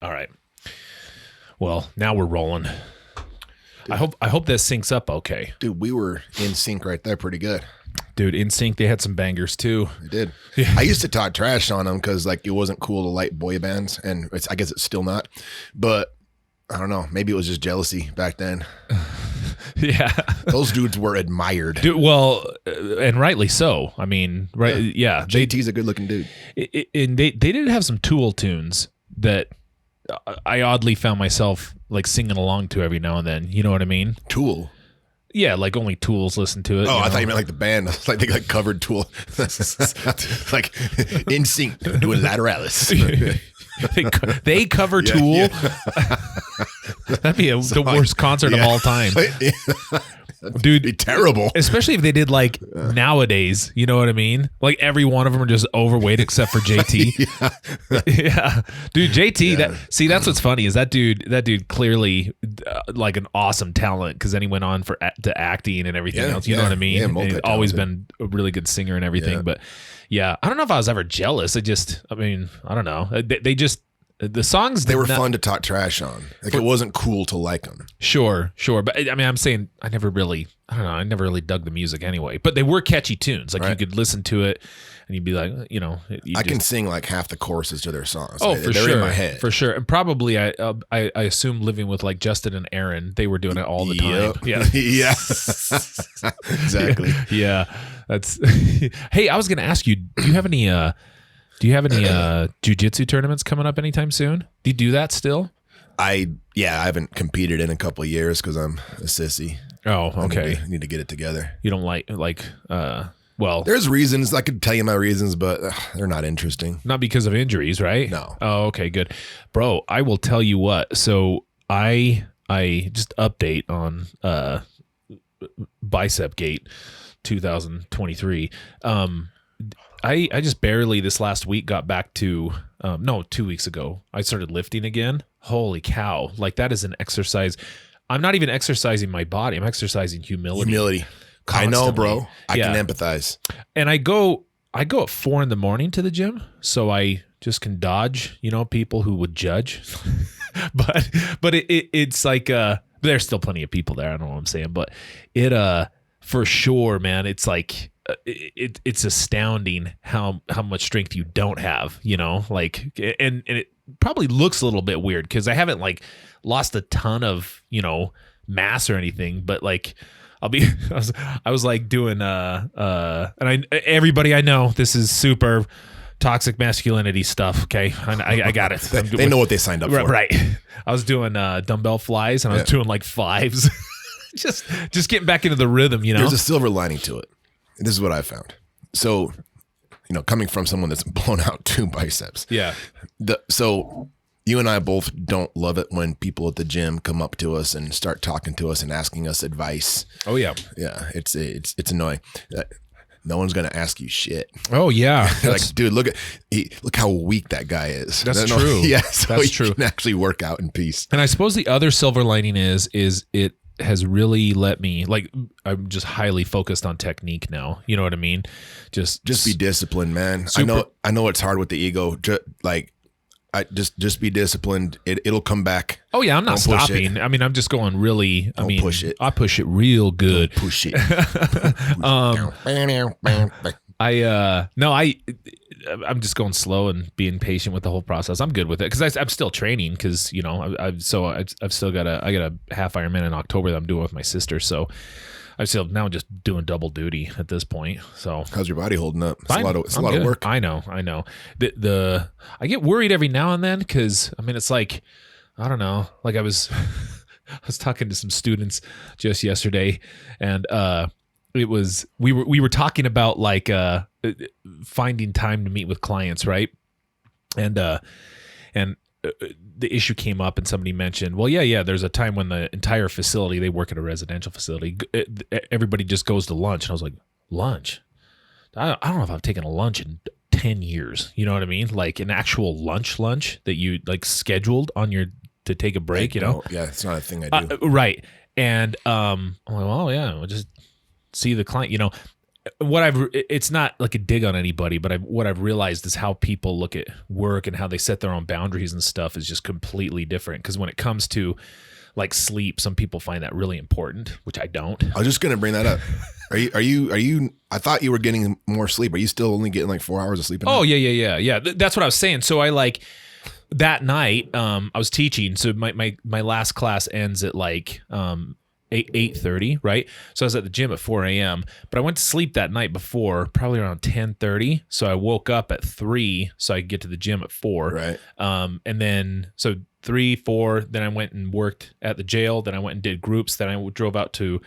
All right. Well, now we're rolling. Dude. I hope this syncs up okay. Dude, we were in sync right there pretty good. Dude, in sync, they had some bangers too. We did. Yeah. I used to talk trash on them because like it wasn't cool to like boy bands, and I guess it's still not. But I don't know. Maybe it was just jealousy back then. Yeah. Those dudes were admired. Dude, well, and rightly so. I mean, right? Yeah. JT's a good looking dude. And they did have some Tool tunes that I oddly found myself like singing along to every now and then. You know what I mean? Tool. Yeah, like only Tools listen to it. Oh, I thought you meant like the band. Like they got covered Tool. Like in sync doing lateralis. they cover Tool. Yeah. That'd be the worst concert of all time. Dude, be terrible. Especially if they did like nowadays, you know what I mean? Like every one of them are just overweight except for JT. Yeah. Dude, JT, Yeah. That's what's funny is that dude clearly like an awesome talent because then he went on to acting and everything else. You know what I mean? Yeah, and he's always been a really good singer and everything. Yeah. But yeah, I don't know if I was ever jealous. I don't know. They just, the songs they were fun to talk trash on. Like it wasn't cool to like them. Sure. But I mean, I'm saying I never really dug the music anyway. But they were catchy tunes. Like you could listen to it and you'd be like, you know. I can sing like half the choruses to their songs. Oh, They're sure. in my head. For sure. And probably I assume living with like Justin and Aaron, they were doing it all the time. Yeah. Yeah. Exactly. Yeah. That's Hey, I was going to ask you, do you have any jiu-jitsu tournaments coming up anytime soon? Do you do that still? I haven't competed in a couple of years because I'm a sissy. Oh, okay. I need to get it together. You don't well, there's reasons. I could tell you my reasons, but they're not interesting. not because of injuries, right? No. Oh, okay, good. Bro, I will tell you what. So I just update on Bicep Gate 2023. I just barely this last week got back to 2 weeks ago. I started lifting again. Holy cow. Like that is an exercise. I'm not even exercising my body. I'm exercising humility. Constantly. I know, bro. I Yeah. can empathize. And I go at 4 a.m. to the gym, so I just can dodge, people who would judge. but it's like there's still plenty of people there. I don't know what I'm saying, but it for sure, man. It's like it's astounding how much strength you don't have, like, and it probably looks a little bit weird because I haven't like lost a ton of mass or anything, but like I was like doing and everybody I know, this is super toxic masculinity stuff. Okay, I got it. They know what they signed up for, right? I was doing dumbbell flies and I was doing like fives, just getting back into the rhythm. There's a silver lining to it. This is what I found. So, coming from someone that's blown out 2 biceps. Yeah. So you and I both don't love it when people at the gym come up to us and start talking to us and asking us advice. Oh yeah. Yeah. It's annoying. No one's going to ask you shit. Oh yeah. Like, dude, look how weak that guy is. That's true. Yeah. So that's you true. can actually work out in peace. And I suppose the other silver lining is it has really let me, like, I'm just highly focused on technique now. You know what I mean? Just be disciplined, man. I know it's hard with the ego. Just be disciplined. It'll come back. Oh yeah, I'm not Don't push stopping. it. I mean, I'm just going really. Don't push it. I push it real good. Don't push it. I'm just going slow and being patient with the whole process. I'm good with it because I'm still training because I've still got a half Ironman in October that I'm doing with my sister. So I'm still now just doing double duty at this point. So how's your body holding up? It's fine. a lot of work. I know. I get worried every now and then because it's like, I don't know. Like I was talking to some students just yesterday, and it was we were talking about like finding time to meet with clients, right? And the issue came up and somebody mentioned, well, yeah, there's a time when the entire facility, they work at a residential facility, everybody just goes to lunch. And I was like, lunch? I don't know if I've taken a lunch in 10 years. You know what I mean? Like an actual lunch that you like scheduled to take a break, Yeah, it's not a thing I do. Right. And I'm like, well, yeah, we'll just see the client, it's not like a dig on anybody, but what I've realized is how people look at work and how they set their own boundaries and stuff is just completely different. Because when it comes to like sleep, some people find that really important, which I don't. I was just going to bring that up. Are you, I thought you were getting more sleep. Are you still only getting like 4 hours of sleep? Oh, yeah. That's what I was saying. So I like that night, I was teaching. So my last class ends at like, 8:30, right? So I was at the gym at 4 a.m., but I went to sleep that night before, probably around 10:30. So I woke up at 3 so I could get to the gym at 4. Right. And then, so 3, 4, then I went and worked at the jail. Then I went and did groups. Then I drove out to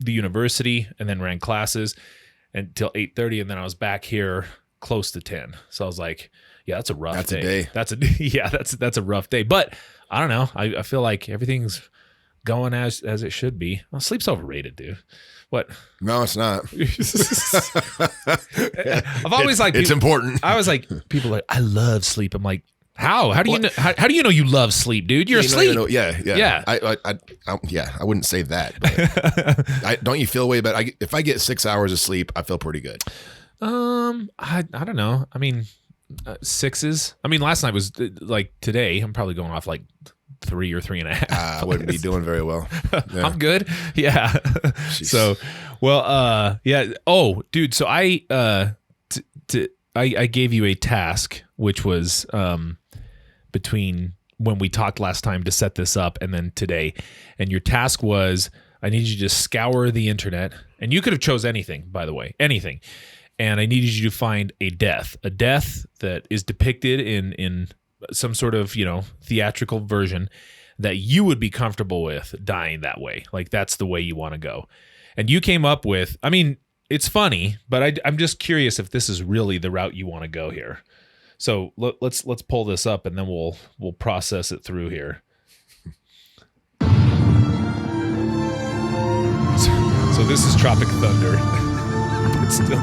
the university and then ran classes until 8:30. And then I was back here close to 10. So I was like, yeah, that's a rough day. That's a rough day. But I don't know. I feel like everything's going as it should be. Well, sleep's overrated, dude. What? No, it's not. I've always like it's important. I was like, people are like, I love sleep. I'm like, how? How do you know? How do you know you love sleep, dude? You're asleep. Yeah. I wouldn't say that. But don't you feel way better? If I get 6 hours of sleep, I feel pretty good. I don't know. I mean, 6s. I mean, last night was like today. I'm probably going off like 3 or 3.5. I wouldn't be doing very well. Yeah. I'm good. Yeah. So, well, yeah. Oh, dude. So I gave you a task, which was between when we talked last time to set this up and then today. And your task was, I need you to scour the internet, and you could have chose anything, by the way, anything. And I needed you to find a death that is depicted in some sort of, theatrical version that you would be comfortable with dying that way. Like that's the way you want to go. And you came up with, I mean, it's funny, but I'm just curious if this is really the route you want to go here. So let's pull this up and then we'll process it through here. So this is Tropic Thunder. But still,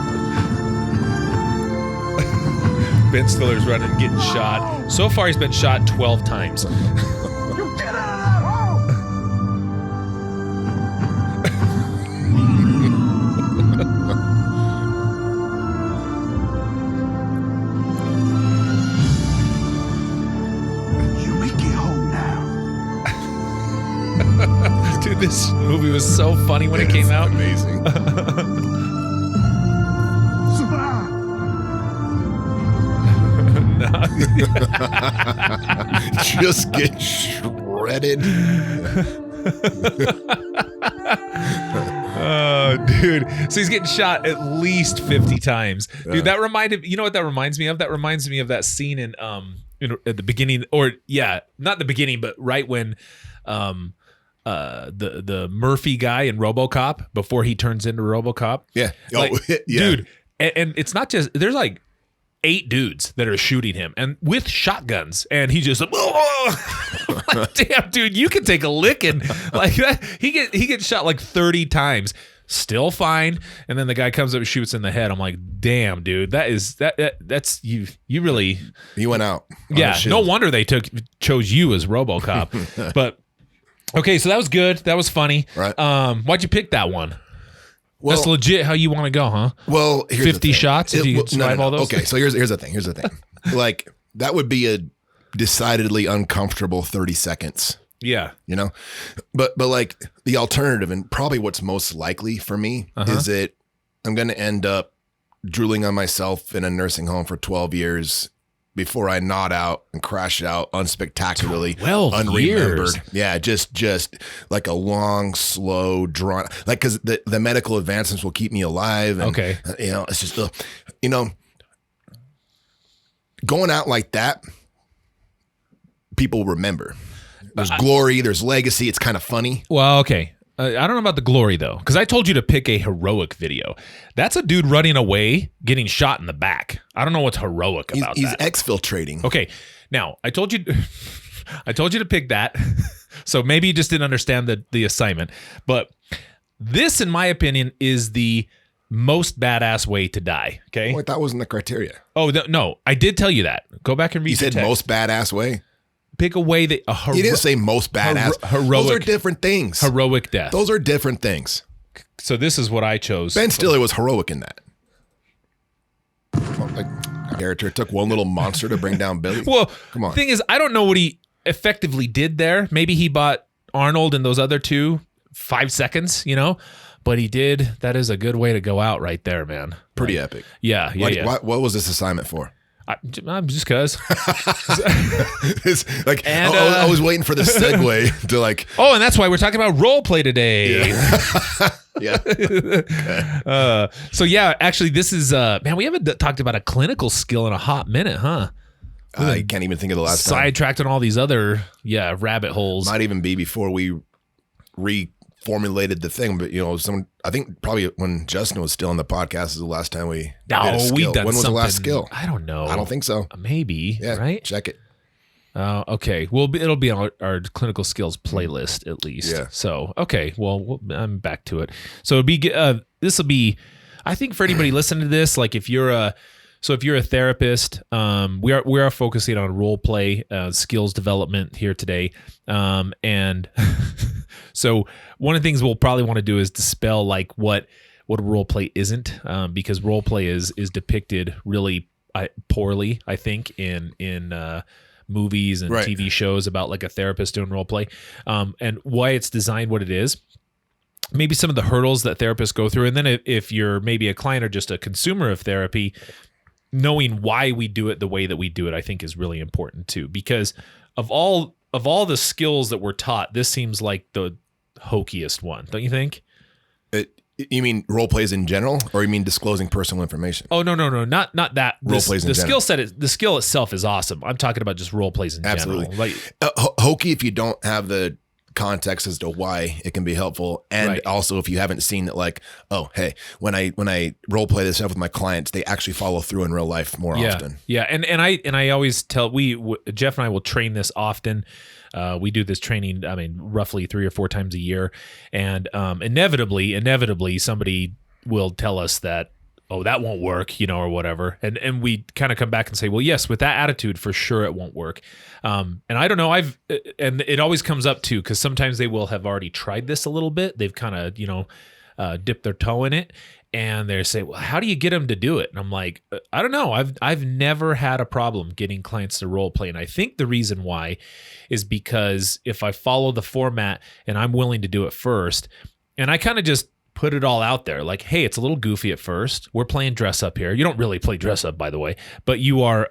Ben Stiller's running, getting shot. So far, he's been shot 12 times. You get out of that hole! You make it home now. Dude, this movie was so funny when it came out. Amazing. Survive! Just get shredded. Oh, dude. So he's getting shot at least 50 times. Dude, that reminded, you know what that reminds me of? That reminds me of that scene in at the beginning, or yeah, not the beginning, but right when the Murphy guy in RoboCop, before he turns into RoboCop. Yeah. Like, yeah. Dude, and it's not just, there's like 8 dudes that are shooting him and with shotguns, and he just like, damn, dude, you can take a licking like that. He gets shot like 30 times, still fine, and then the guy comes up and shoots in the head. I'm like, damn, dude, that's you really, He went out. yeah, no wonder they chose you as RoboCop. But okay, so that was good, that was funny, right? Why'd you pick that one? Well, that's legit how you want to go, huh? Well, here's 50 shots if you survive all those? Okay, so here's the thing. Like, that would be a decidedly uncomfortable 30 seconds. Yeah. But like the alternative, and probably what's most likely for me, is that I'm going to end up drooling on myself in a nursing home for 12 years before I nod out and crash out unspectacularly, 12 unremembered. years. Yeah, just like a long, slow, drawn, like, because the medical advancements will keep me alive. And, okay. It's just, going out like that, people remember. There's glory, there's legacy. It's kind of funny. Well, okay. I don't know about the glory, though, because I told you to pick a heroic video. That's a dude running away, getting shot in the back. I don't know what's heroic about that. He's exfiltrating. Okay. Now, I told you to pick that. So maybe you just didn't understand the assignment. But this, in my opinion, is the most badass way to die. Okay. Wait, that wasn't the criteria. Oh, no. I did tell you that. Go back and read You the said text. most badass way? Pick a way that You didn't say most badass. heroic. Those are different things. Heroic death. Those are different things. So this is what I chose. Ben Stiller was heroic in that. Well, like character took one little monster to bring down Billy. Well, come on. The thing is, I don't know what he effectively did there. Maybe he bought Arnold and those other two 5 seconds, but he did. That is a good way to go out right there, man. Pretty epic. Yeah. What was this assignment for? I'm just cause. It's like, I was waiting for the segue to like. Oh, and that's why we're talking about role play today. Yeah. So yeah, actually, this is man. We haven't talked about a clinical skill in a hot minute, huh? I can't even think of the last time. Sidetracked on all these other rabbit holes. Might even be before we reformulated the thing, but I think probably when Justin was still on the podcast is the last time we did a skill. We've done when was the last something- skill? I don't know. I don't think so. Maybe. Yeah, right. check it. Okay. Well, it'll be on our clinical skills playlist at least. Yeah. So, okay. Well, I'm back to it. So this will be, I think for anybody listening to this, like if you're a therapist, we are focusing on role play skills development here today. And so one of the things we'll probably want to do is dispel like what role play isn't, because role play is depicted really poorly, I think, in movies and right. TV shows about like a therapist doing role play, and why it's designed what it is. Maybe some of the hurdles that therapists go through, and then if you're maybe a client or just a consumer of therapy, knowing why we do it the way that we do it, I think is really important too. Because of all the skills that we're taught, this seems like the hokiest one, don't you think? You mean role plays in general, or you mean disclosing personal information? Oh no, not that. Role plays in the general. the skill itself is awesome. I'm talking about just role plays in Absolutely. general. Like, hokey if you don't have the context as to why it can be helpful, and Right. also if you haven't seen that, like, oh hey, when I role play this stuff with my clients, they actually follow through in real life more often. Yeah, and I always tell Jeff and I will train this often. We do this training, roughly 3 or 4 times a year, and inevitably somebody will tell us that, oh, that won't work, or whatever, and we kind of come back and say, well, yes, with that attitude, for sure it won't work. And I don't know, and it always comes up too, because sometimes they will have already tried this a little bit. They've kind of dipped their toe in it. And they say, well, how do you get them to do it? And I'm like, I don't know. I've never had a problem getting clients to role play. And I think the reason why is because if I follow the format and I'm willing to do it first, and I kind of just put it all out there, like, hey, it's a little goofy at first. We're playing dress up here. You don't really play dress up, by the way, but you're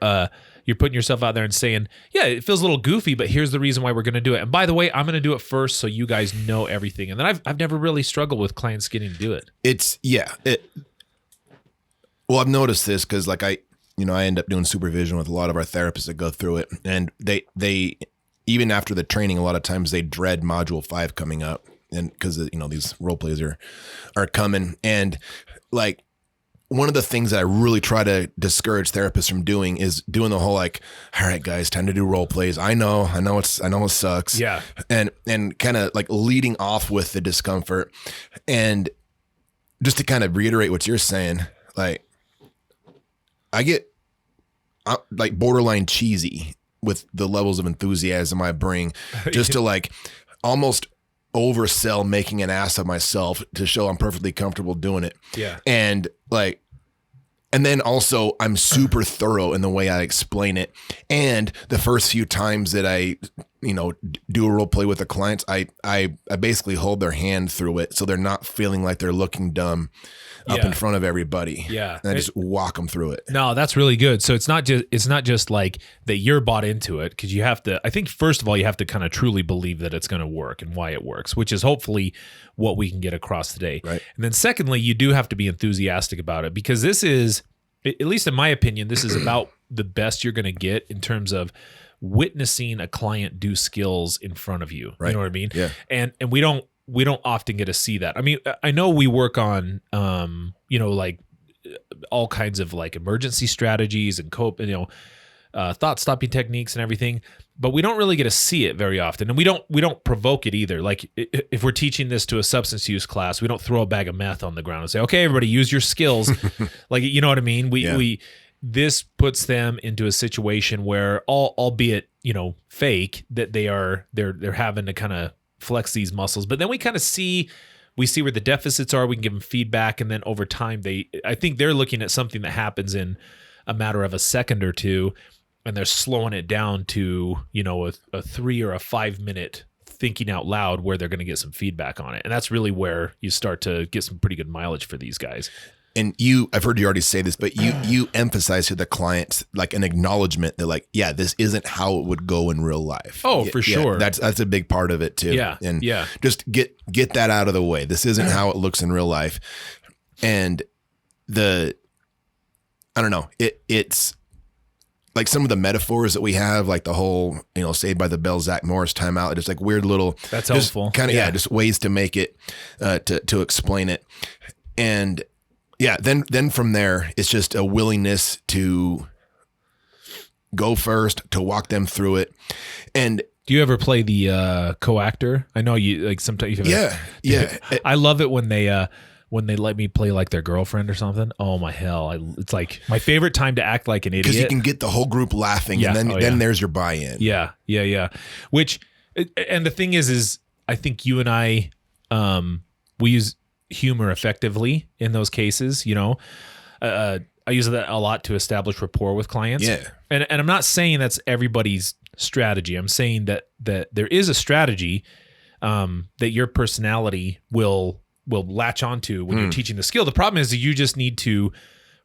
putting yourself out there and saying, yeah, it feels a little goofy, but here's the reason why we're going to do it. And by the way, I'm going to do it first so you guys know everything. And then I've never really struggled with clients getting to do it. Well, I've noticed this because like I end up doing supervision with a lot of our therapists that go through it, and they even after the training, a lot of times they dread module 5 coming up, and because these role plays are coming, and like one of the things that I really try to discourage therapists from doing is doing the whole like, all right, guys, time to do role plays. I know it sucks. Yeah. And kind of like leading off with the discomfort. And just to kind of reiterate what you're saying, like I get like borderline cheesy with the levels of enthusiasm I bring just to like almost oversell making an ass of myself to show I'm perfectly comfortable doing it. Yeah. And then also I'm super thorough in the way I explain it. And the first few times that I, do a role play with the clients, I basically hold their hand through it. So they're not feeling like they're looking dumb up in front of everybody. Yeah. And I just walk them through it. No, that's really good. So it's not just like that you're bought into it, because you have to, I think first of all, you have to kind of truly believe that it's going to work and why it works, which is hopefully what we can get across today. Right. And then secondly, you do have to be enthusiastic about it, because this is, at least in my opinion, this is about the best you're going to get in terms of witnessing a client do skills in front of you. Right. You know what I mean? Yeah. And we don't often get to see that. I mean, I know we work on, like all kinds of like emergency strategies and thought stopping techniques and everything, but we don't really get to see it very often. And we don't provoke it either. Like if we're teaching this to a substance use class, we don't throw a bag of meth on the ground and say, okay, everybody use your skills. Like, you know what I mean? This puts them into a situation where albeit, fake, that they're having to kind of flex these muscles, but then we kind of see we see where the deficits are, we can give them feedback, and then over time I think they're looking at something that happens in a matter of a second or two, and they're slowing it down to, a 3 or a 5 minute thinking out loud where they're going to get some feedback on it. And that's really where you start to get some pretty good mileage for these guys. And I've heard you already say this, but you emphasize to the clients like an acknowledgement that like, yeah, this isn't how it would go in real life. Oh, for sure. That's a big part of it too. Yeah. And yeah. just get that out of the way. This isn't how it looks in real life. And I don't know, it's like some of the metaphors that we have, like the whole, Saved by the Bell, Zach Morris timeout, just like weird little, that's helpful. Kind of, just ways to make it, to explain it. And yeah, then from there, it's just a willingness to go first, to walk them through it. And do you ever play the co-actor? I know you like sometimes. Yeah. I love it when they let me play like their girlfriend or something. Oh my hell! It's like my favorite time to act like an idiot because you can get the whole group laughing, and then there's your buy-in. Yeah. Which, and the thing is I think you and I, we use humor effectively in those cases. I use that a lot to establish rapport with clients. Yeah, and I'm not saying that's everybody's strategy. I'm saying that there is a strategy that your personality will latch onto when you're teaching the skill. The problem is that you just need to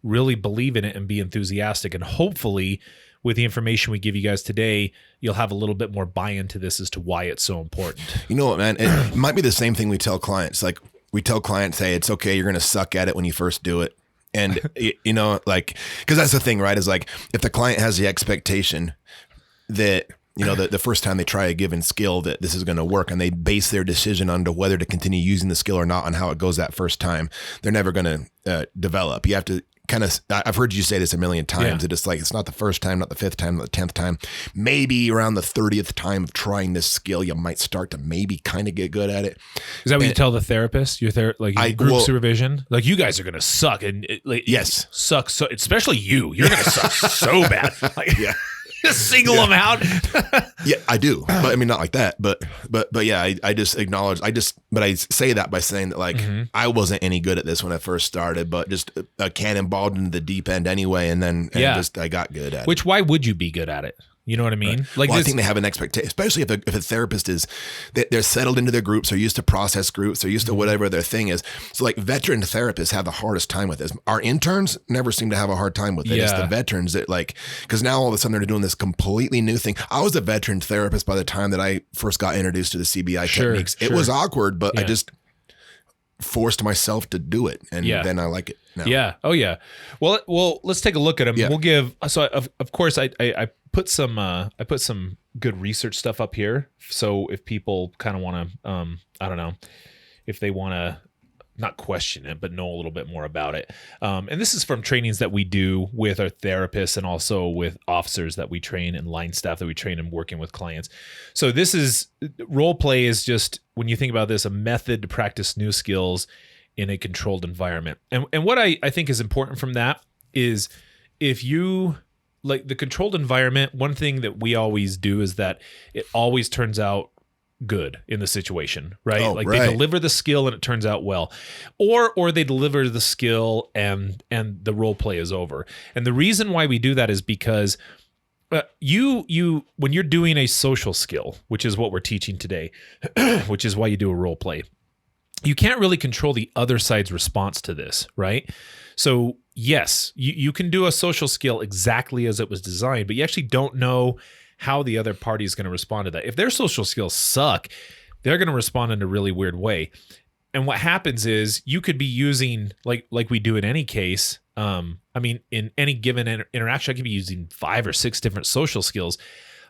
really believe in it and be enthusiastic. And hopefully with the information we give you guys today, you'll have a little bit more buy-in to this as to why it's so important. You know what, man? It might be the same thing we tell clients. Like we tell clients, hey, it's okay. You're going to suck at it when you first do it. And like, cause that's the thing, right? Is like, if the client has the expectation that, the first time they try a given skill that this is going to work, and they base their decision on whether to continue using the skill or not on how it goes that first time, they're never going to develop. You have to kind of, I've heard you say this a million times. It's like, it's not the first time, not the 5th time, not the 10th time, maybe around the 30th time of trying this skill, you might start to maybe kind of get good at it. Is that what you tell the therapist? Your group supervision? Like, you guys are going to suck. And yes, suck. So especially you're going to suck so bad. Like, yeah. Just single them out. Yeah, I do. But I mean, not like that. But yeah, I just acknowledge, but I say that by saying that like, I wasn't any good at this when I first started, but just cannonballed into the deep end anyway. And then I got good at it. Which, why would you be good at it? You know what I mean? Right. Like, I think they have an expectation, especially if a therapist is, they're settled into their groups, they're used to process groups, they're used to whatever their thing is. So like veteran therapists have the hardest time with this. Our interns never seem to have a hard time with it. Yeah. It's the veterans that like, because now all of a sudden they're doing this completely new thing. I was a veteran therapist by the time that I first got introduced to the CBI techniques. It was awkward, but I just forced myself to do it, and then I like it now. Yeah. Oh yeah. Well, let's take a look at them. Yeah. We'll give. So of course I put some good research stuff up here. So if people kind of want to, I don't know, if they want to not question it, but know a little bit more about it. And this is from trainings that we do with our therapists and also with officers that we train and line staff that we train and working with clients. So this is, role play is just, when you think about this, a method to practice new skills in a controlled environment. And what I think is important from that is, if you like the controlled environment, one thing that we always do is that it always turns out good in the situation, right? They deliver the skill and it turns out well, or they deliver the skill and the role play is over. And the reason why we do that is because you when you're doing a social skill, which is what we're teaching today, which is why you do a role play, you can't really control the other side's response to this, right? So yes, you can do a social skill exactly as it was designed, but you actually don't know how the other party is going to respond to that. If their social skills suck, they're going to respond in a really weird way. And what happens is, you could be using, like we do in any case, in any given interaction, I could be using 5 or 6 different social skills.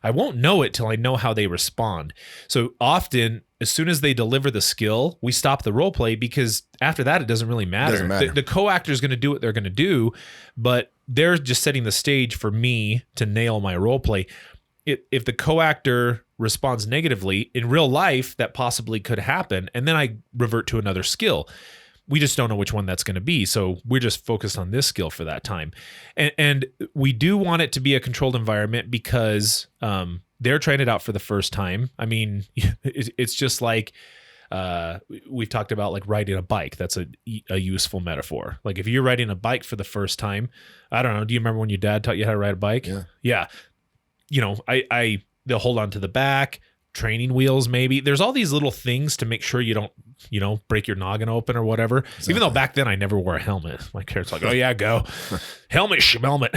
I won't know it till I know how they respond. So often, as soon as they deliver the skill, we stop the role play, because after that, it doesn't really matter. Doesn't matter. The co-actor is going to do what they're going to do, but they're just setting the stage for me to nail my role play. If the co-actor responds negatively, in real life, that possibly could happen, and then I revert to another skill. We just don't know which one that's going to be, so we're just focused on this skill for that time. And we do want it to be a controlled environment because they're trying it out for the first time. I mean, it's just like We've talked about like riding a bike. That's a useful metaphor. Like if you're riding a bike for the first time, I don't know. Do you remember when your dad taught you how to ride a bike? Yeah. Yeah. You know, they'll hold on to the back, training wheels, maybe. There's all these little things to make sure you don't, you know, break your noggin open or whatever. Exactly. Even though back then I never wore a helmet. My parents like, oh yeah, go. Helmet, schmelmet.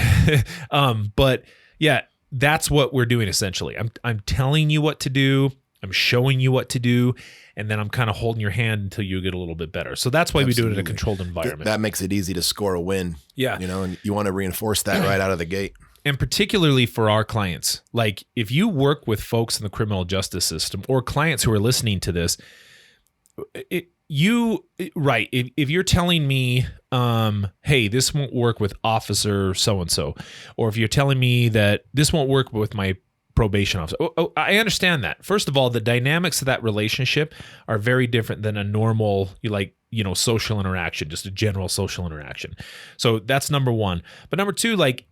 But yeah, that's what we're doing essentially. I'm telling you what to do. I'm showing you what to do. And then I'm kind of holding your hand until you get a little bit better. So that's why Absolutely. we do it in a controlled environment. That makes it easy to score a win. Yeah. You know, and you want to reinforce that right out of the gate. And particularly for our clients, like if you work with folks in the criminal justice system or clients who are listening to this, if you're telling me, hey, this won't work with officer so-and-so, or if you're telling me that this won't work with my probation officer. I understand that. First of all, the dynamics of that relationship are very different than a normal, social interaction, just a general social interaction. So that's number one. But number two, like,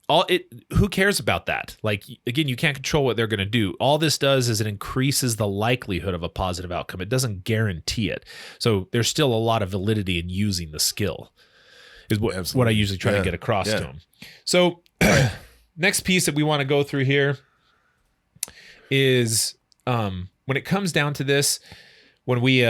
who cares about that? Like, again, you can't control what they're going to do. All this does is it increases the likelihood of a positive outcome. It doesn't guarantee it. So there's still a lot of validity in using the skill is what I usually try to get across to them. So next piece that we want to go through here is when it comes down to this, when we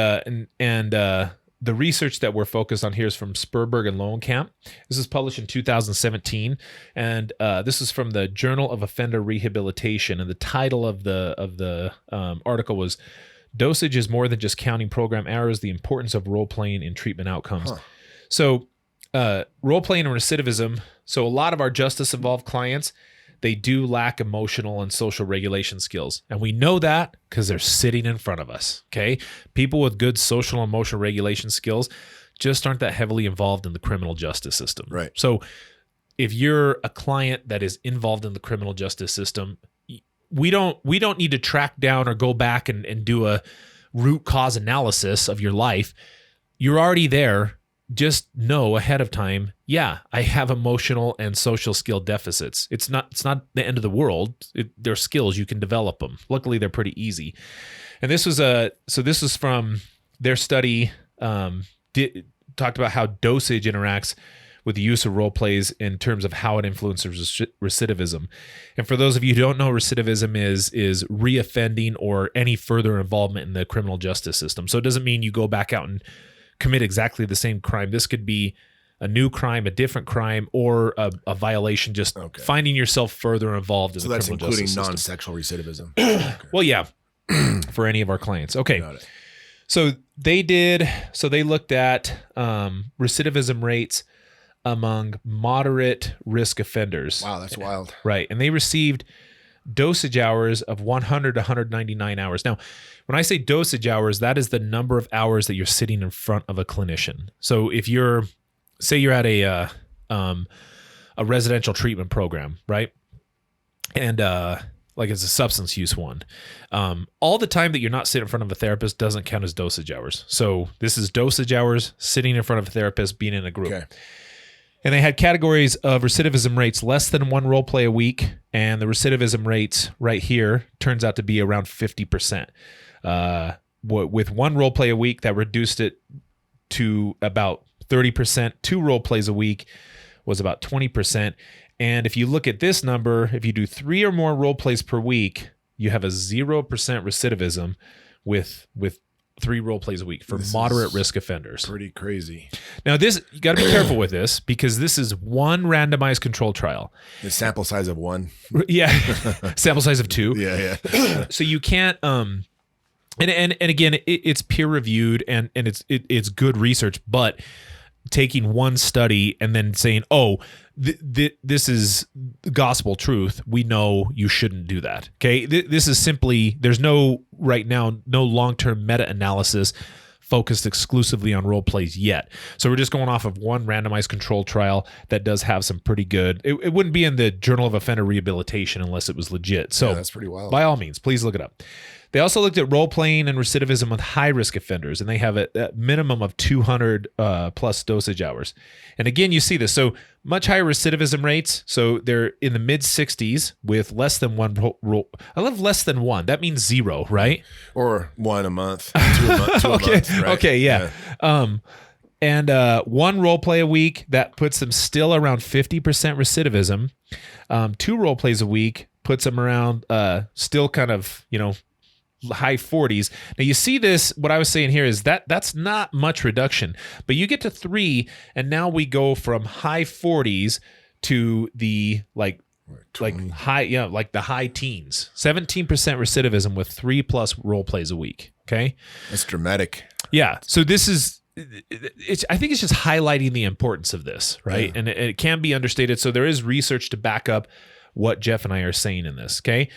the research that we're focused on here is from Sperberg and Lowenkamp. This is published in 2017, and this is from the Journal of Offender Rehabilitation. And the title of the article was "Dosage is More Than Just Counting Program Hours: The Importance of Role Playing in Treatment Outcomes." So, role playing and recidivism. So, a lot of our justice-involved clients, they do lack emotional and social regulation skills. And we know that because they're sitting in front of us, okay? People with good social and emotional regulation skills just aren't that heavily involved in the criminal justice system. Right. So if you're a client that is involved in the criminal justice system, we don't need to track down or go back and do a root cause analysis of your life. You're already there. Just know ahead of time, yeah, I have emotional and social skill deficits. It's not the end of the world. They're skills, you can develop them. Luckily, they're pretty easy. And this was from their study, talked about how dosage interacts with the use of role plays in terms of how it influences recidivism. And for those of you who don't know, recidivism is reoffending or any further involvement in the criminal justice system. So it doesn't mean you go back out and commit exactly the same crime. This could be a new crime, a different crime, or a violation, just finding yourself further involved in the criminal justice system. So that's including non-sexual recidivism. Well, yeah, for any of our clients. Okay. So they looked at recidivism rates among moderate risk offenders. Wow, that's wild. Right. And they received dosage hours of 100 to 199 hours. Now, when I say dosage hours, that is the number of hours that you're sitting in front of a clinician. So if you're at a residential treatment program, right? And like it's a substance use one, all the time that you're not sitting in front of a therapist doesn't count as dosage hours. So this is dosage hours, sitting in front of a therapist, being in a group. Okay. And they had categories of recidivism rates less than one role play a week. And the recidivism rates right here turns out to be around 50%. With one role play a week, that reduced it to about 30%. 2 role plays a week was about 20%. And if you look at this number, if you do 3 or more role plays per week, you have a 0% recidivism with 3 role plays a week for moderate risk offenders. Pretty crazy. Now you got to be careful with this because this is one randomized control trial. The sample size of 1. Yeah. Sample size of 2. Yeah. So you can't, and again, it's peer reviewed and it's good research, but taking one study and then saying, this is gospel truth, we know you shouldn't do that. Okay. This is simply, there's no long-term meta-analysis focused exclusively on role plays yet. So we're just going off of one randomized control trial that does have some pretty good, it wouldn't be in the Journal of Offender Rehabilitation unless it was legit. So that's pretty wild. By all means, please look it up. They also looked at role playing and recidivism with high risk offenders, and they have a minimum of 200 plus dosage hours. And again, you see this. So much higher recidivism rates. So they're in the mid 60s with less than one role. I love less than one. That means 0, right? Or 1 a month, 2 a month, 2 Okay. a month, right? Okay. Yeah. And one role play a week, that puts them still around 50% recidivism. 2 role plays a week puts them around still kind of, high 40s. Now you see this, what I was saying here is that's not much reduction, but you get to 3 and now we go from high 40s to the like high, like the high teens, 17% recidivism with 3+ role plays a week. Okay. That's dramatic. Yeah. So this is, I think it's just highlighting the importance of this, right? Yeah. And it can be understated. So there is research to back up what Jeff and I are saying in this. Okay.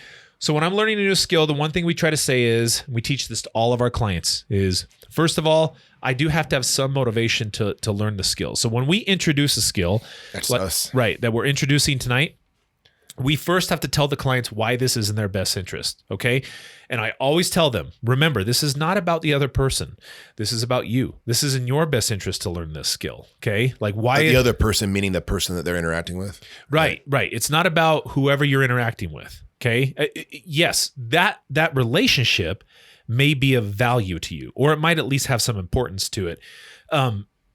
So when I'm learning a new skill, the one thing we try to say is, we teach this to all of our clients, is first of all, I do have to have some motivation to learn the skill. So when we introduce a skill, that's us, right, that we're introducing tonight, we first have to tell the clients why this is in their best interest. Okay. And I always tell them, remember, this is not about the other person. This is about you. This is in your best interest to learn this skill. Okay. Like why the other person, meaning the person that they're interacting with. Right. It's not about whoever you're interacting with. Okay. Yes, that relationship may be of value to you, or it might at least have some importance to it.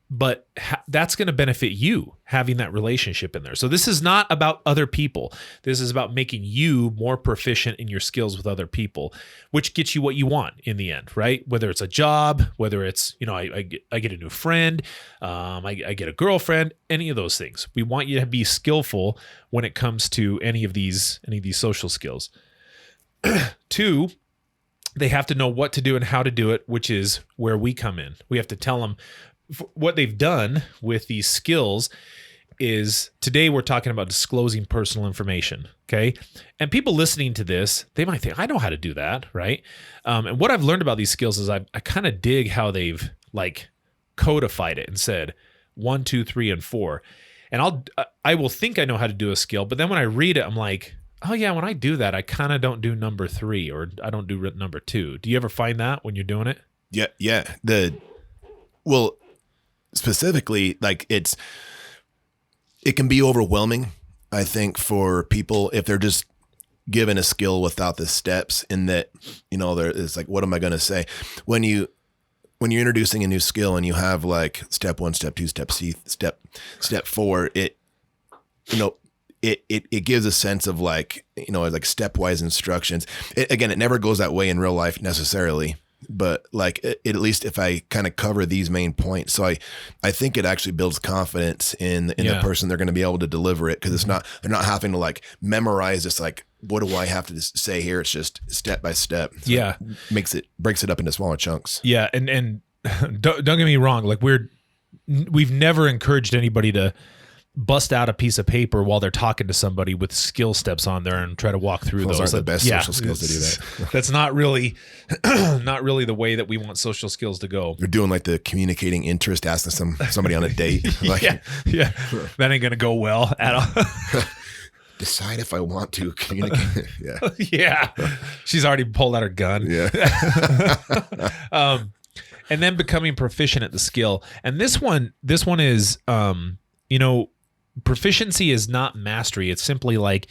But that's going to benefit you having that relationship in there. So this is not about other people. This is about making you more proficient in your skills with other people, which gets you what you want in the end, right? Whether it's a job, whether it's, I get a new friend, I get a girlfriend, any of those things. We want you to be skillful when it comes to any of these social skills. 2, they have to know what to do and how to do it, which is where we come in. We have to tell them what they've done with these skills. Is today we're talking about disclosing personal information. Okay. And people listening to this, they might think, I know how to do that. Right. And what I've learned about these skills is I kind of dig how they've like codified it and said 1, 2, 3, and 4. And I will think I know how to do a skill, but then when I read it, I'm like, oh yeah, when I do that, I kind of don't do number 3, or I don't do number 2. Do you ever find that when you're doing it? Yeah. Well, specifically, like it can be overwhelming, I think, for people if they're just given a skill without the steps, in that, there is like, what am I going to say? When you're introducing a new skill and you have like step 1, step 2, step 4, it gives a sense of like stepwise instructions. It never goes that way in real life necessarily, but like at least if I kind of cover these main points. So I think it actually builds confidence in the person. They're going to be able to deliver it, because they're not having to like memorize this, like, what do I have to say here? It's just step by step. So it breaks it up into smaller chunks. Yeah. And don't get me wrong. Like we've never encouraged anybody to bust out a piece of paper while they're talking to somebody with skill steps on there and try to walk through those. Those aren't the best social skills to do that. That's not really the way that we want social skills to go. You're doing like the communicating interest, asking somebody on a date. Like, yeah. That ain't going to go well at all. Decide if I want to communicate. Yeah. Yeah. She's already pulled out her gun. Yeah. And then becoming proficient at the skill. And this one is, proficiency is not mastery. It's simply like,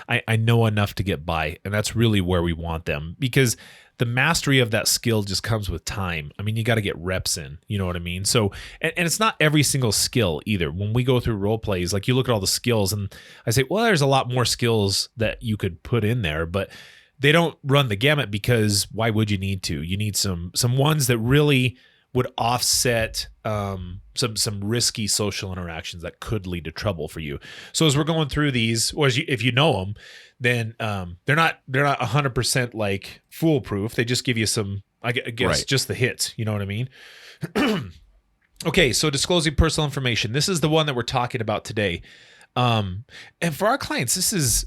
I know enough to get by. And that's really where we want them, because the mastery of that skill just comes with time. I mean, you got to get reps in, you know what I mean? So, and it's not every single skill either. When we go through role plays, like you look at all the skills and I say, well, there's a lot more skills that you could put in there, but they don't run the gamut, because why would you need to? You need some ones that really would offset some risky social interactions that could lead to trouble for you. So as we're going through these, or if you know them, then they're not 100% like foolproof. They just give you some, I guess, just the hits. You know what I mean? Okay, so disclosing personal information. This is the one that we're talking about today. And for our clients, this is,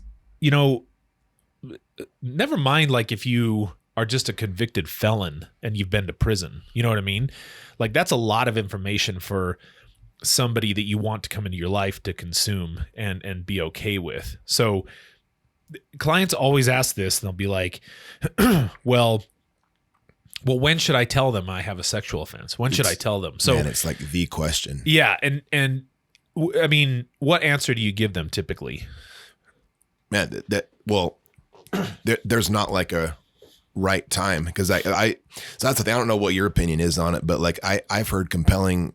never mind like if you are just a convicted felon and you've been to prison. You know what I mean? Like that's a lot of information for somebody that you want to come into your life to consume and be okay with. So clients always ask this, and they'll be like, well, when should I tell them I have a sexual offense? When should I tell them? So man, it's like the question. Yeah. And I mean, what answer do you give them typically? Man, there's not like a right time, because so that's the thing. I don't know what your opinion is on it, but like I've heard compelling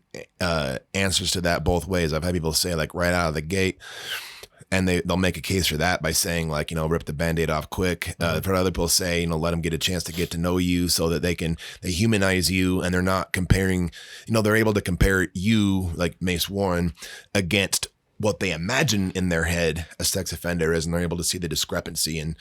answers to that both ways. I've had people say like right out of the gate, and they'll make a case for that by saying like, rip the Band-Aid off quick. I've heard other people say, let them get a chance to get to know you so that they humanize you, and they're not comparing, they're able to compare you, like Mace Warren, against what they imagine in their head a sex offender is, and they're able to see the discrepancy and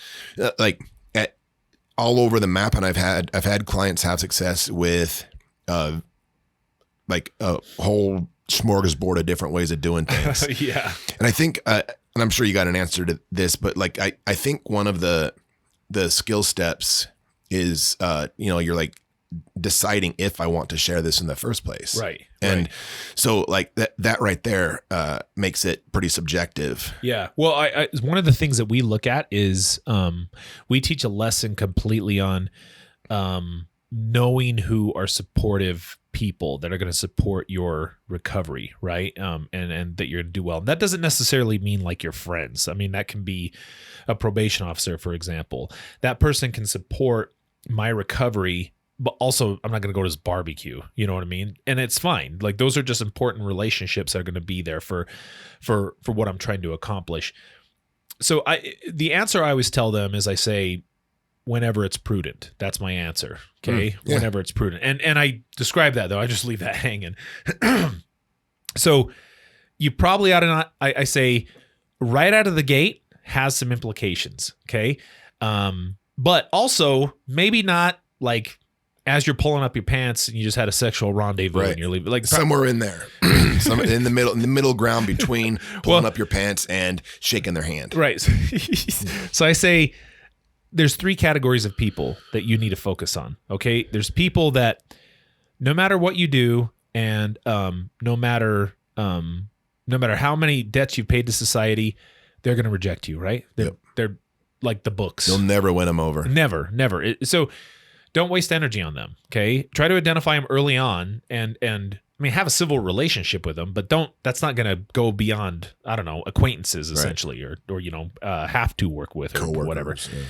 all over the map. And I've had clients have success with like a whole smorgasbord of different ways of doing things. Yeah. And I think, and I'm sure you got an answer to this, but like, I think one of the skill steps is, you're like deciding if I want to share this in the first place. Right. And so like that right there makes it pretty subjective. Yeah. Well, I one of the things that we look at is we teach a lesson completely on knowing who are supportive people that are going to support your recovery, right? And that you're going to do well. And that doesn't necessarily mean like your friends. I mean, that can be a probation officer, for example. That person can support my recovery, but also I'm not going to go to his barbecue. You know what I mean? And it's fine. Like those are just important relationships that are going to be there for what I'm trying to accomplish. So the answer I always tell them is I say, whenever it's prudent. That's my answer. Okay. Yeah. Whenever it's prudent. And I describe that though. I just leave that hanging. So you probably ought to not, I say right out of the gate has some implications. Okay. But also maybe not like as you're pulling up your pants and you just had a sexual rendezvous and you're leaving, like somewhere in there, in the middle ground between pulling up your pants and shaking their hand. Right. So I say, there's three categories of people that you need to focus on. Okay. There's people that no matter what you do and no matter how many debts you've paid to society, they're going to reject you. Right. They're like the books. You'll never win them over. Never. So don't waste energy on them. Okay. Try to identify them early on and I mean, have a civil relationship with them, but that's not going to go beyond, I don't know, acquaintances essentially, or have to work with or Coworkers, whatever. Yeah.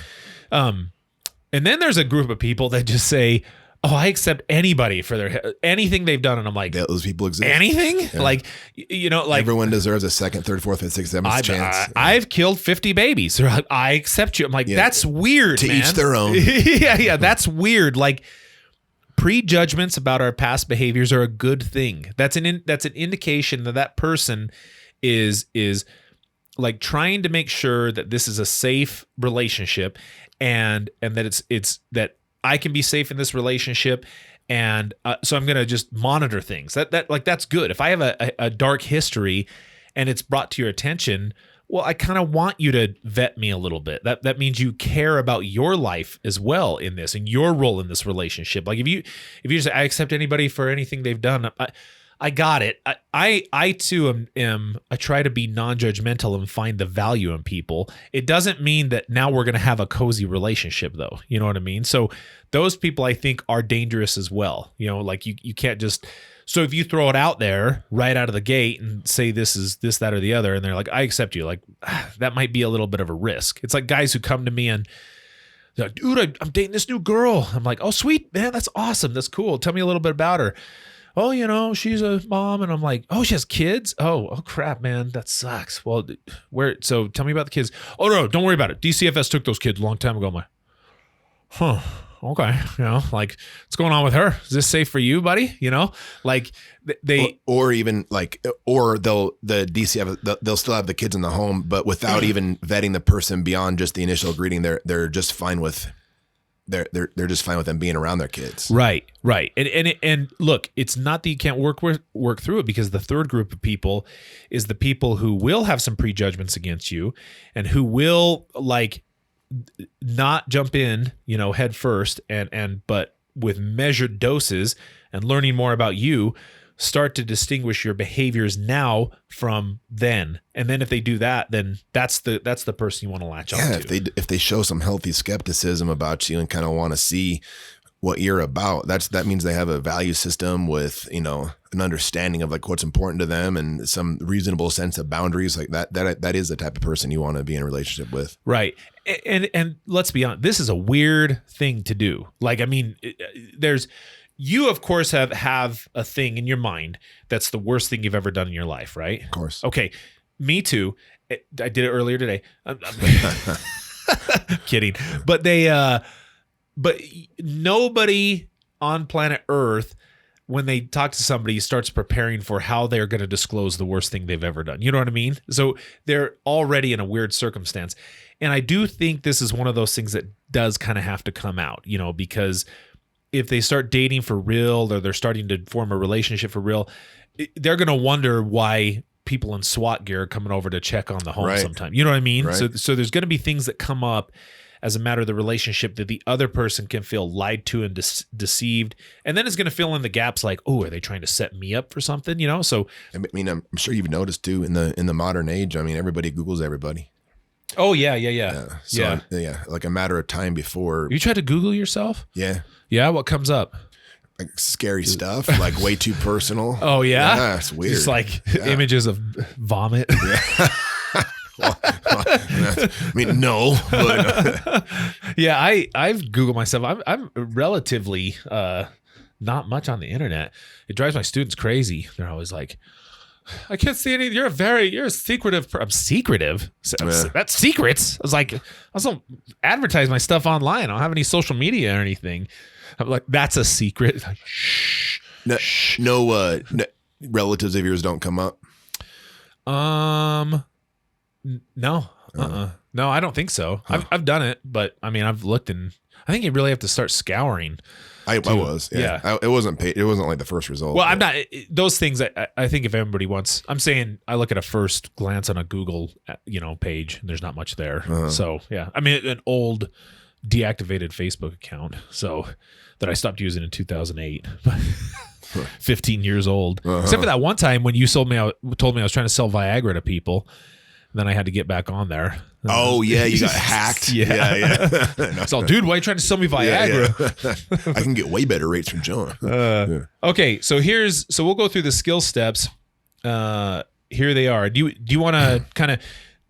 And then there's a group of people that just say, oh, I accept anybody for anything they've done. And I'm like, those people exist. Anything? Yeah. Like everyone deserves a second, third, fourth, fifth, sixth, seventh chance. I've killed 50 babies. They're like, I accept you. I'm like, that's weird, to man. each their own. Yeah. That's weird. Like prejudgments about our past behaviors are a good thing. That's an indication that person is like trying to make sure that this is a safe relationship and that it's that I can be safe in this relationship. And so I'm going to just monitor things that's good. If I have a dark history and it's brought to your attention, well, I kind of want you to vet me a little bit. That means you care about your life as well in this and your role in this relationship. Like if you say I accept anybody for anything they've done, I got it. I too am I try to be non-judgmental and find the value in people. It doesn't mean that now we're going to have a cozy relationship though. You know what I mean? So those people I think are dangerous as well. Like you can't just, so if you throw it out there right out of the gate and say this is this, that, or the other, and they're like, I accept you, like that might be a little bit of a risk. It's like guys who come to me and they're like, dude, I'm dating this new girl. I'm like, oh sweet, man, that's awesome. That's cool. Tell me a little bit about her. Oh, she's a mom. And I'm like, oh, she has kids? Oh, crap, man. That sucks. Well, so tell me about the kids. Oh, no, don't worry about it. DCFS took those kids a long time ago. I'm like, huh, okay. Like what's going on with her? Is this safe for you, buddy? Like they, or even like, or the DCF, they'll still have the kids in the home, but without even vetting the person beyond just the initial greeting, they're just fine with they're just fine with them being around their kids. Right. And look, it's not that you can't work through it, because the third group of people is the people who will have some prejudgments against you and who will like not jump in, head first but with measured doses and learning more about you, start to distinguish your behaviors now from then. And then if they do that, then that's the person you want to latch on to. If they show some healthy skepticism about you and kind of want to see what you're about, that means they have a value system with, you know, an understanding of like what's important to them and some reasonable sense of boundaries. Like that is the type of person you want to be in a relationship with. Right. And let's be honest, this is a weird thing to do. Like, I mean, you of course have a thing in your mind that's the worst thing you've ever done in your life, right? Of course. Okay. Me too. I did it earlier today. I'm kidding. But but nobody on planet Earth, when they talk to somebody, starts preparing for how they're going to disclose the worst thing they've ever done. You know what I mean? So they're already in a weird circumstance. And I do think this is one of those things that does kind of have to come out, you know, because if they start dating for real or they're starting to form a relationship for real, they're going to wonder why people in SWAT gear are coming over to check on the home sometime. You know what I mean? Right. So there's going to be things that come up as a matter of the relationship that the other person can feel lied to and deceived. And then it's going to fill in the gaps like, oh, are they trying to set me up for something? You know? So, I mean, I'm sure you've noticed too in the modern age, I mean, everybody Googles everybody. Oh yeah. Like a matter of time before. You try to Google yourself? Yeah. Yeah. What comes up? Like scary stuff, like way too personal. Oh yeah. Yeah, it's weird. Just like images of vomit. Yeah. I mean, no. But, yeah, I've Googled myself. I'm relatively not much on the internet. It drives my students crazy. They're always like, I can't see any. You're a secretive. I'm secretive. That's secrets. I was like, I don't advertise my stuff online. I don't have any social media or anything. I'm like, that's a secret. Like, shh. No, relatives of yours don't come up. No. No, I don't think so. Huh. I've done it, but I mean, I've looked and I think you really have to start scouring. I was. Yeah. It wasn't paid. It wasn't like the first result. Well, I'm not those things. I think if everybody wants, I'm saying I look at a first glance on a Google, page and there's not much there. Uh-huh. So yeah, I mean, an old deactivated Facebook account. So that I stopped using in 2008. 15 years old. Uh-huh. Except for that one time when you told me I was trying to sell Viagra to people. Then I had to get back on there. Oh yeah, you got hacked. Yeah. So, dude, why are you trying to sell me Viagra? Yeah. I can get way better rates from John. Okay, so we'll go through the skill steps. Here they are. Do you want to kind of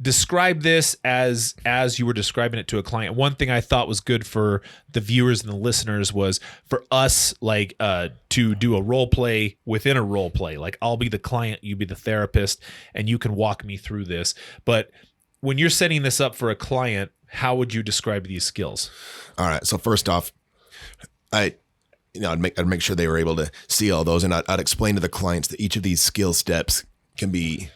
describe this as you were describing it to a client? One thing I thought was good for the viewers and the listeners was for us, like, to do a role play within a role play. Like, I'll be the client, you be the therapist, and you can walk me through this. But when you're setting this up for a client, how would you describe these skills? All right. So first off, I'd make sure they were able to see all those, and I'd explain to the clients that each of these skill steps can be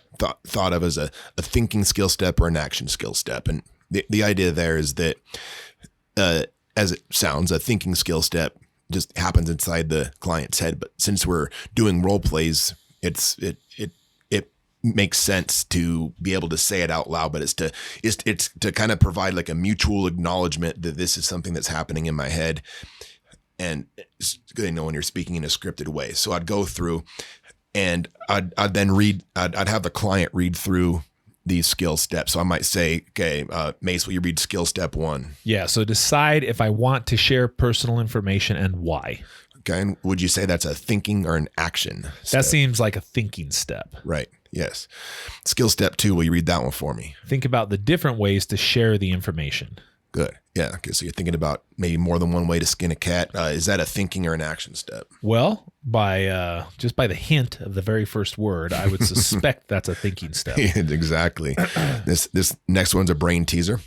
thought of as a thinking skill step or an action skill step. And the idea there is that, as it sounds, a thinking skill step just happens inside the client's head. But since we're doing role plays, it makes sense to be able to say it out loud, but it's to kind of provide like a mutual acknowledgement that this is something that's happening in my head. And it's good, when you're speaking in a scripted way. So I'd go through and I'd then read, I'd have the client read through these skill steps. So I might say, okay, Mace, will you read skill step 1? Yeah. So decide if I want to share personal information and why. Okay. And would you say that's a thinking or an action step? That seems like a thinking step. Right. Yes. Skill step 2, will you read that one for me? Think about the different ways to share the information. Good. Yeah. Okay. So you're thinking about maybe more than one way to skin a cat. Is that a thinking or an action step? Well, just by the hint of the very first word, I would suspect that's a thinking step. Exactly. This next one's a brain teaser.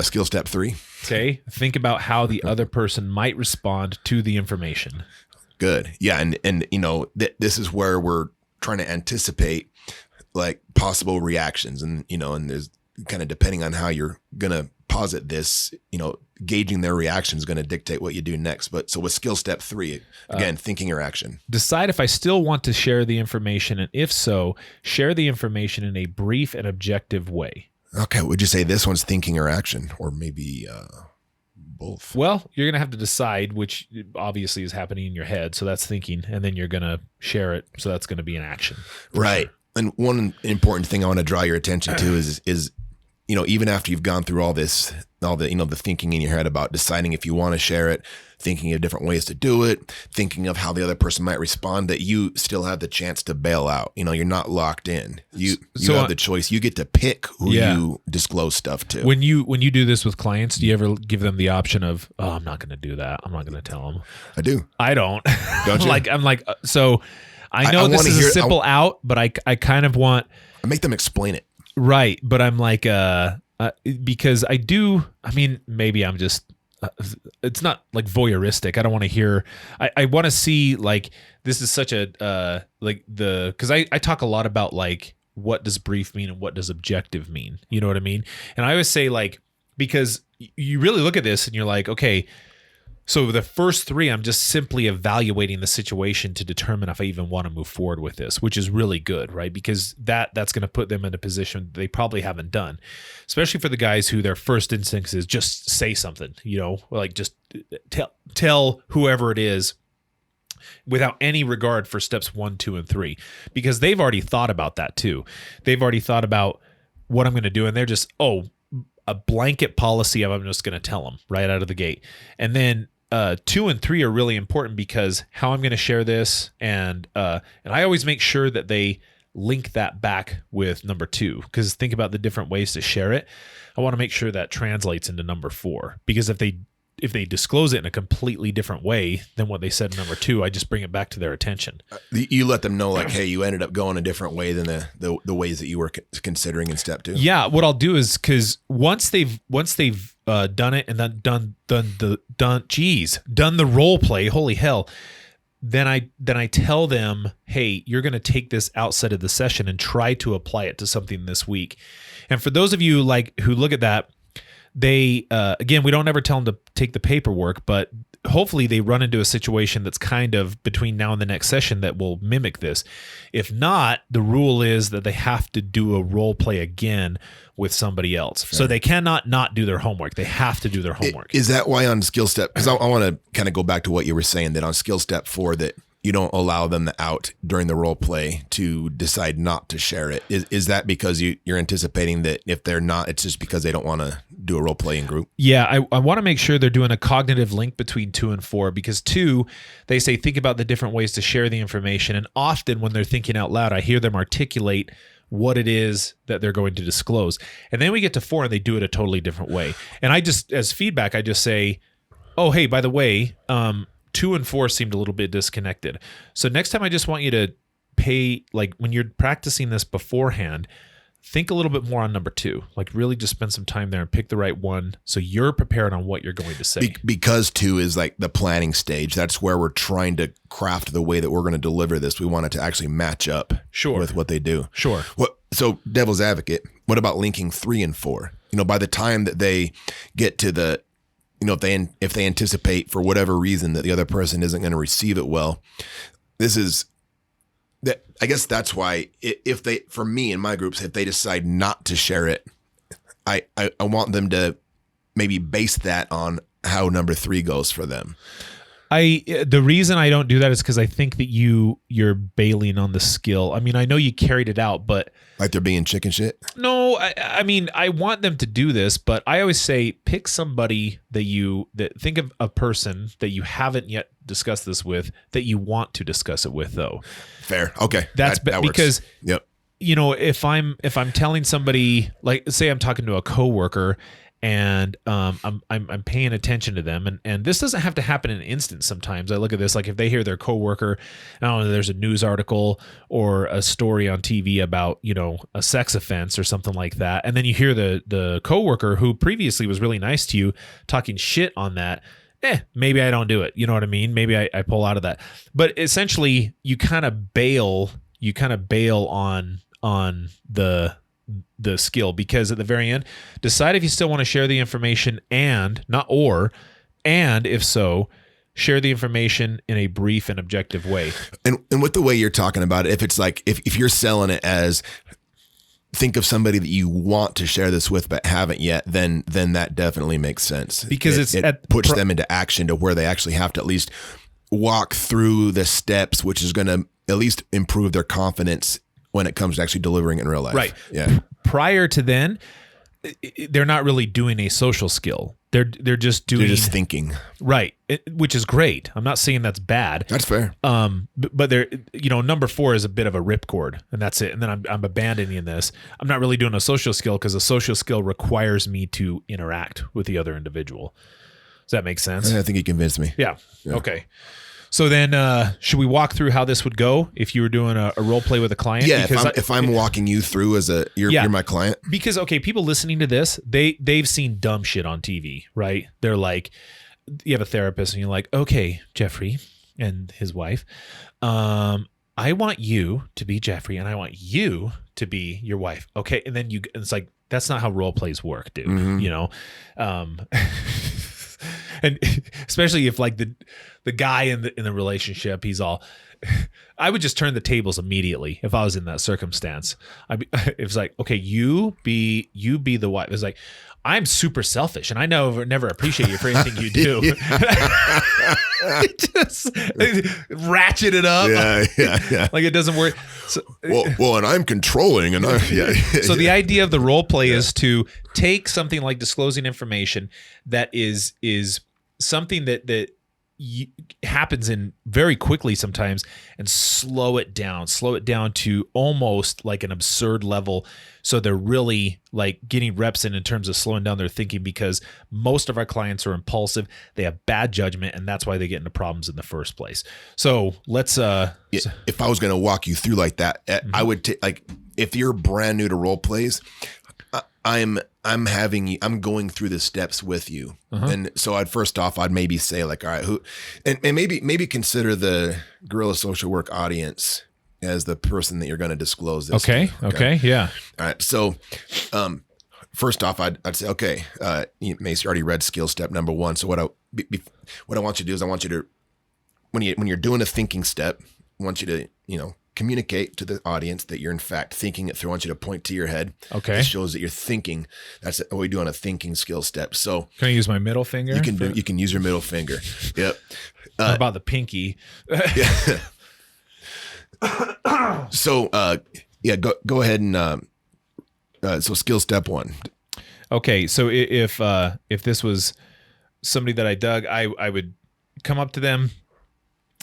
Skill step 3. Okay. Think about how the other person might respond to the information. Good. Yeah. And this is where we're trying to anticipate like possible reactions, and there's kind of, depending on how you're going to posit this, gauging their reaction is going to dictate what you do next. But so with skill step 3, again, thinking or action. Decide if I still want to share the information, and if so, share the information in a brief and objective way. Okay. Would you say this one's thinking or action, or maybe both. Well, you're going to have to decide, which obviously is happening in your head. So that's thinking, and then you're going to share it. So that's going to be an action. Right. Sure. And one important thing I want to draw your attention to is, even after you've gone through all the thinking in your head about deciding if you want to share it, thinking of different ways to do it, thinking of how the other person might respond, that you still have the chance to bail out. You're not locked in. You have the choice. You get to pick who you disclose stuff to. When you do this with clients, do you ever give them the option of, oh, I'm not going to do that. I'm not going to tell them. I do. I don't. Don't you? So I know this is a simple out, but I kind of want. I make them explain it. Right. But I'm like, because I do, maybe I'm just, it's not like voyeuristic. I don't want to hear, I want to see like, this is such a, cause I talk a lot about like, what does brief mean and what does objective mean? You know what I mean? And I always say like, because you really look at this and you're like, okay, so the first three, I'm just simply evaluating the situation to determine if I even want to move forward with this, which is really good, right? Because that's going to put them in a position they probably haven't done, especially for the guys who their first instinct is just say something, like just tell whoever it is without any regard for steps 1, 2, and 3, because they've already thought about that too. They've already thought about what I'm going to do, and they're just, a blanket policy of I'm just going to tell them right out of the gate. And then 2 and 3 are really important because how I'm going to share this, and I always make sure that they link that back with number 2, because think about the different ways to share it. I want to make sure that translates into number 4, because if they disclose it in a completely different way than what they said in number 2, I just bring it back to their attention. You let them know like, hey, you ended up going a different way than the ways that you were considering in step 2. Yeah, what I'll do is, because once they've done it and then done the role play, holy hell, then I tell them, hey, you're going to take this outside of the session and try to apply it to something this week. And for those of you like who look at that, they again, we don't ever tell them to take the paperwork, but hopefully they run into a situation that's kind of between now and the next session that will mimic this. If not, the rule is that they have to do a role play again with somebody else. Fair. So they cannot not do their homework. They have to do their homework. Is that why on skill step, because I want to kind of go back to what you were saying, that on skill step 4 that you don't allow them the out during the role play to decide not to share it. Is that because you're anticipating that if they're not, it's just because they don't want to do a role play in group? Yeah, I want to make sure they're doing a cognitive link between 2 and 4, because 2, they say, think about the different ways to share the information. And often when they're thinking out loud, I hear them articulate what it is that they're going to disclose. And then we get to 4 and they do it a totally different way. And I just, as feedback, I just say, oh, hey, by the way, 2 and 4 seemed a little bit disconnected. So next time I just want you to pay, like when you're practicing this beforehand, think a little bit more on number 2. Like really just spend some time there and pick the right one so you're prepared on what you're going to say. Because 2 is like the planning stage. That's where we're trying to craft the way that we're going to deliver this. We want it to actually match up with what they do. Sure. So devil's advocate, what about linking 3 and 4? By the time that they get to the, if they anticipate for whatever reason that the other person isn't going to receive it well, I guess that's why if they, for me in my groups, if they decide not to share it, I want them to maybe base that on how number 3 goes for them. The reason I don't do that is because I think that you're bailing on the skill. I mean, I know you carried it out, but like they're being chicken shit. No, I mean, I want them to do this, but I always say pick somebody that think of a person that you haven't yet discussed this with that you want to discuss it with, though. Fair. Okay. That because works. Yep. If I'm telling somebody, like say I'm talking to a coworker and I'm paying attention to them, and this doesn't have to happen in an instant. Sometimes I look at this like if they hear their coworker, I don't know, there's a news article or a story on TV about a sex offense or something like that, and then you hear the coworker who previously was really nice to you talking shit on that. Maybe I don't do it. You know what I mean? Maybe I pull out of that. But essentially, you kind of bail on the skill, because at the very end, decide if you still want to share the information and if so, share the information in a brief and objective way. And with the way you're talking about it, if it's like, if you're selling it as think of somebody that you want to share this with but haven't yet, then that definitely makes sense. Because it puts them into action to where they actually have to at least walk through the steps, which is going to at least improve their confidence when it comes to actually delivering in real life. Right. Yeah. Prior to then, they're not really doing a social skill. They're just doing. They're just thinking. Right. Which is great. I'm not saying that's bad. That's fair. But they're, number 4 is a bit of a ripcord, and that's it. And then I'm abandoning this. I'm not really doing a social skill because a social skill requires me to interact with the other individual. Does that make sense? I think you convinced me. Yeah. Okay. So then, should we walk through how this would go if you were doing a role play with a client? Yeah, if I'm walking you through as you're my client. Because people listening to this, they've seen dumb shit on TV, right? They're like, you have a therapist, and you're like, okay, Jeffrey and his wife, I want you to be Jeffrey, and I want you to be your wife. Okay, and then it's like that's not how role plays work, dude. Mm-hmm. And especially if like the guy in the relationship, he's all, I would just turn the tables immediately if I was in that circumstance. It was like, okay, you be the wife. It's like, I'm super selfish and I never appreciate you for anything you do. Just ratchet it up. Yeah. Like it doesn't work. So, and I'm controlling and So the idea of the role play is to take something like disclosing information that is something that happens in very quickly sometimes, and slow it down to almost like an absurd level. So they're really like getting reps in terms of slowing down their thinking, because most of our clients are impulsive. They have bad judgment, and that's why they get into problems in the first place. So let's, if I was going to walk you through like that, I would take, like, if you're brand new to role plays, I'm going through the steps with you. And so I'd maybe say like, all right, and maybe consider the guerrilla social work audience as the person that you're going to disclose this to. Okay. Yeah. All right. So, first off, I'd say, okay, Mace, you already read skill step number 1. So what I want you to do is I want you to, when you're doing a thinking step, I want you to, communicate to the audience that you're in fact thinking it through. I want you to point to your head. Okay. It shows that you're thinking. That's what we do on a thinking skill step. So can I use my middle finger? You can use your middle finger. Yep. How about the pinky? Yeah. So, go ahead and, so skill step 1. Okay. So if this was somebody that I dug, I would come up to them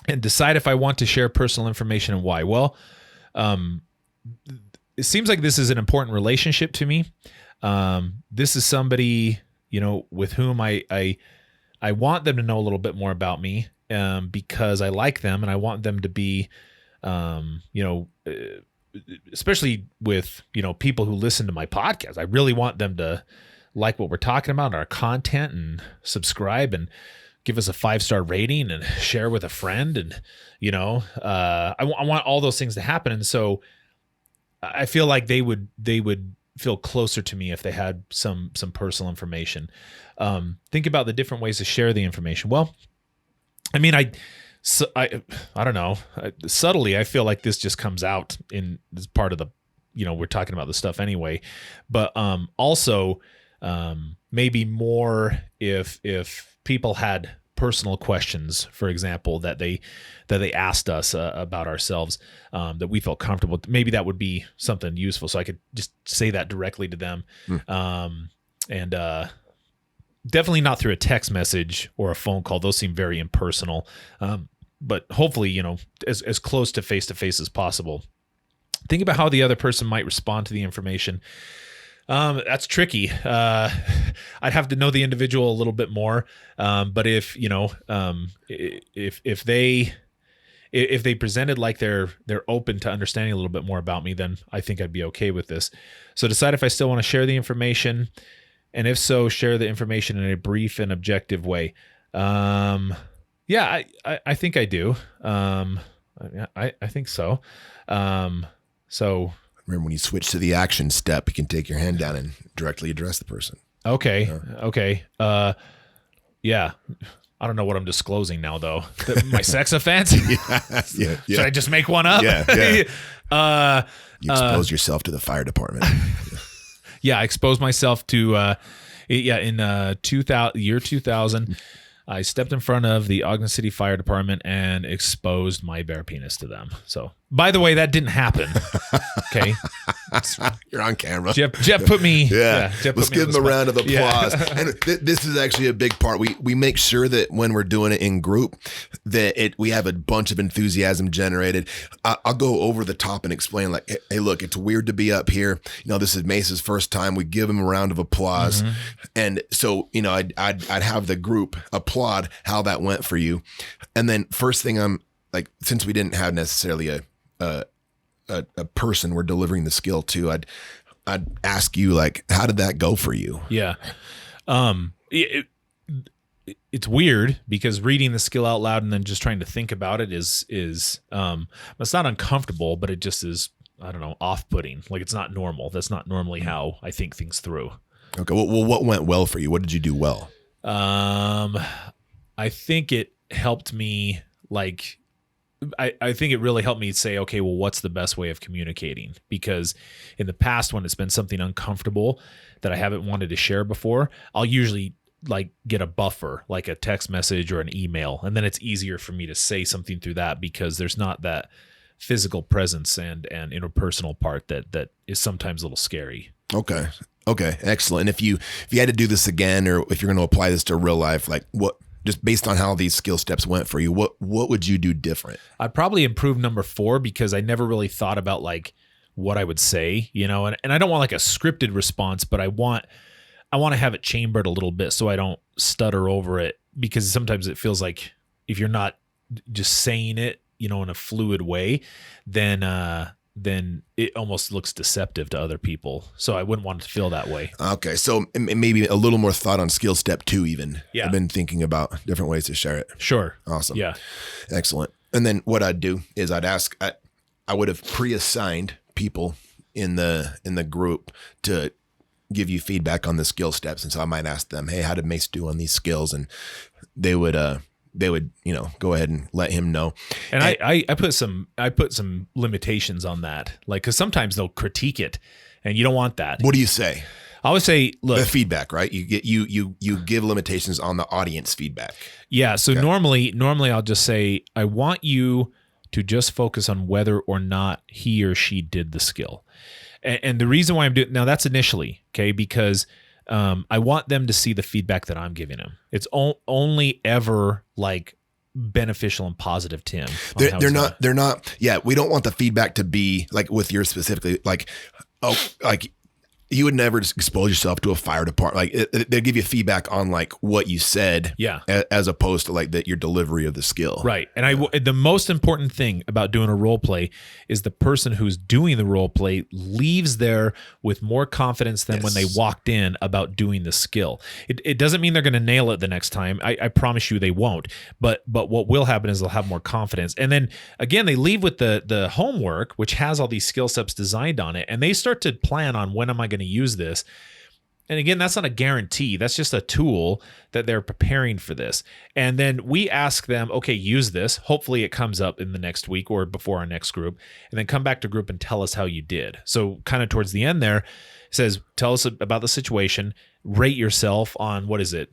and decide if I want to share personal information and why. Well, it seems like this is an important relationship to me. This is somebody, with whom I want them to know a little bit more about me, because I like them and I want them to be, especially with, people who listen to my podcast. I really want them to like what we're talking about, our content, and subscribe and give us a 5-star rating and share with a friend. And, I want all those things to happen. And so I feel like they would feel closer to me if they had some personal information. Think about the different ways to share the information. Well, I mean, I don't know. Subtly, I feel like this just comes out in as part of the, we're talking about the stuff anyway, but also maybe more if people had personal questions, for example, that they asked us about ourselves, that we felt comfortable. Maybe that would be something useful. So I could just say that directly to them. And definitely not through a text message or a phone call. Those seem very impersonal. But hopefully, as close to face as possible. Think about how the other person might respond to the information. That's tricky. I'd have to know the individual a little bit more. But if they presented like they're open to understanding a little bit more about me, then I think I'd be okay with this. So decide if I still want to share the information, and if so, share the information in a brief and objective way. Yeah, I think I do. I think so. So. Remember, when you switch to the action step, you can take your hand down and directly address the person. Okay. Okay. Yeah. I don't know what I'm disclosing now, though. My sex offense? Yeah. Should I just make one up? Yeah. You expose yourself to the fire department. Yeah, I exposed myself to, in year 2000, I stepped in front of the Ogden City Fire Department and exposed my bare penis to them. So, by the way, that didn't happen. Okay. You're on camera. Jeff put me. Jeff Let's put me give him a round of applause. Yeah. And this is actually a big part. We make sure that when we're doing it in group, that we have a bunch of enthusiasm generated. I'll go over the top and explain like, hey, look, it's weird to be up here. This is Mace's first time. We give him a round of applause. Mm-hmm. And so, I'd have the group applaud how that went for you. And then first thing I'm like, since we didn't have necessarily a person we're delivering the skill to, I'd ask you like, how did that go for you? Yeah. It's weird because reading the skill out loud and then just trying to think about it is it's not uncomfortable, but it just is, I don't know, off-putting. Like it's not normal. That's not normally how I think things through. Okay. Well, what went well for you? What did you do well? I think it helped me like, I think it really helped me say, okay, well, what's the best way of communicating? Because in the past, when it's been something uncomfortable that I haven't wanted to share before, I'll usually like get a buffer, like a text message or an email. And then it's easier for me to say something through that because there's not that physical presence and interpersonal part that is sometimes a little scary. Okay. Excellent. And if you had to do this again, or if you're going to apply this to real life, like what, just based on how these skill steps went for you, what would you do different? I'd probably improve number 4 because I never really thought about like what I would say, and I don't want like a scripted response, but I want to have it chambered a little bit so I don't stutter over it, because sometimes it feels like if you're not just saying it, in a fluid way, then it almost looks deceptive to other people. So I wouldn't want it to feel that way. Okay. So maybe a little more thought on skill step 2 even. Yeah. I've been thinking about different ways to share it. Sure. Awesome. Yeah. Excellent. And then what I'd do is I'd ask, I would have pre-assigned people in the group to give you feedback on the skill steps. And so I might ask them, hey, how did Mace do on these skills? And they would go ahead and let him know. And I put some limitations on that, like, because sometimes they'll critique it, and you don't want that. What do you say? I would say, look, the feedback, right? You give limitations on the audience feedback. Yeah. So normally I'll just say, I want you to just focus on whether or not he or she did the skill. And the reason why I'm doing now, that's initially, okay, because I want them to see the feedback that I'm giving them. It's only ever like beneficial and positive to him. They're not. Yeah, we don't want the feedback to be like with yours specifically. Like, you would never just expose yourself to a fire department. Like they'll give you feedback on like what you said, as opposed to like your delivery of the skill. Right. And the most important thing about doing a role play is the person who's doing the role play leaves there with more confidence than when they walked in about doing the skill. It doesn't mean they're going to nail it the next time. I promise you they won't. But what will happen is they'll have more confidence. And then again, they leave with the homework, which has all these skill steps designed on it, and they start to plan on, when am I going to use this? And again, that's not a guarantee. That's just a tool that they're preparing for this. And then we ask them, okay, use this. Hopefully it comes up in the next week or before our next group, and then come back to group and tell us how you did. So kind of towards the end there, it says, tell us about the situation, rate yourself on, what is it?